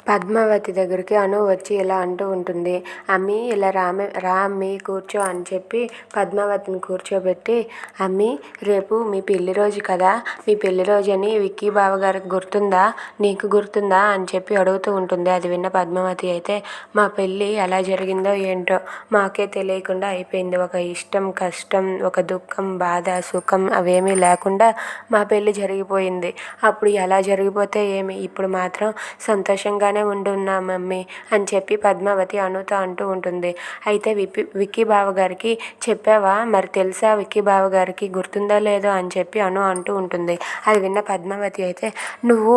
పద్మావతి దగ్గరికి అను వచ్చి ఇలా అంటూ ఉంటుంది. అమ్మి ఇలా రా అమ్మి కూర్చో అని చెప్పి పద్మావతిని కూర్చోబెట్టి, అమ్మి రేపు మీ పెళ్లి రోజు కదా, మీ పెళ్లి రోజు అని విక్కీ బావగారికి గుర్తుందా, నీకు గుర్తుందా అని చెప్పి అడుగుతూ ఉంటుంది. అది విన్న పద్మావతి అయితే, మా పెళ్ళి ఎలా జరిగిందో ఏంటో మాకే తెలియకుండా అయిపోయింది. ఒక ఇష్టం కష్టం, ఒక దుఃఖం బాధ సుఖం అవేమీ లేకుండా మా పెళ్ళి జరిగిపోయింది. అప్పుడు ఎలా జరిగిపోతే ఏమి, ఇప్పుడు మాత్రం సంతోషంగానే ఉంటున్నాం మమ్మీ అని చెప్పి పద్మావతి అనుతో అంటూ ఉంటుంది. అయితే విక్కీ బావగారికి చెప్పావా, మరి తెలుసా విక్కీ బావగారికి గుర్తుందో లేదో అని చెప్పి అను అంటూ ఉంటుంది. అది విన్న పద్మావతి అయితే, నువ్వు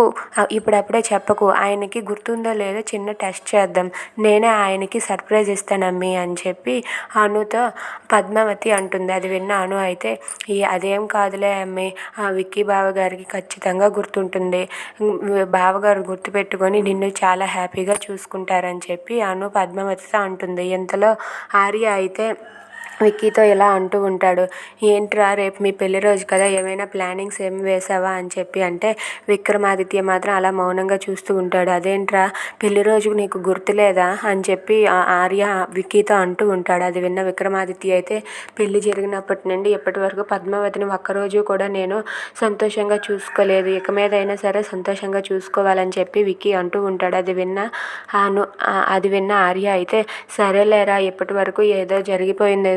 ఇప్పుడప్పుడే చెప్పకు, ఆయనకి గుర్తుందో లేదో చిన్న టెస్ట్ చేద్దాం, నేనే ఆయనకి సర్ప్రైజ్ ఇస్తానమ్మీ అని చెప్పి అనుతో పద్మావతి అంటుంది. అది విన్న అను అయితే, అదేం కాదులే అమ్మి, విక్కీ బావగారికి ఖచ్చితంగా గుర్తుంటుంది, బావగారు గుర్తుపెట్టుకొని నిన్ను చాలా హ్యాపీగా చూసుకుంటారని చెప్పి అను పద్మావతితో అంటుంది. ఇంతలో ఆర్య అయితే విక్కీతో ఇలా అంటూ ఉంటాడు. ఏంట్రా రేపు మీ పెళ్లి రోజు కదా, ఏమైనా ప్లానింగ్స్ ఏం వేసావా అని చెప్పి అంటే, విక్రమాదిత్య మాత్రం అలా మౌనంగా చూస్తూ ఉంటాడు. అదేంట్రా పెళ్లి రోజుకు నీకు గుర్తులేదా అని చెప్పి ఆర్య విక్కీతో అంటూ ఉంటాడు. అది విన్న విక్రమాదిత్య అయితే, పెళ్లి జరిగినప్పటి నుండి ఇప్పటి వరకు పద్మావతిని ఒక్కరోజు కూడా నేను సంతోషంగా చూసుకోలేదు, ఇక మీద అయినా సరే సంతోషంగా చూసుకోవాలని చెప్పి విక్కీ అంటూ ఉంటాడు. అది విన్న ఆర్య అయితే, సరేలేరా ఇప్పటి వరకు ఏదో జరిగిపోయింది,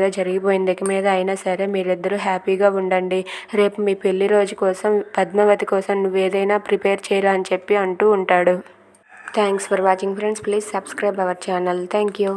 ఇక మీద అయినా సరే మీరిద్దరూ హ్యాపీగా ఉండండి, రేపు మీ పెళ్లి రోజు కోసం పద్మావతి కోసం నువ్వు ఏదైనా ప్రిపేర్ చేయరా అని చెప్పి అంటూ ఉంటాడు. Thanks for watching friends. Please subscribe our channel. Thank you.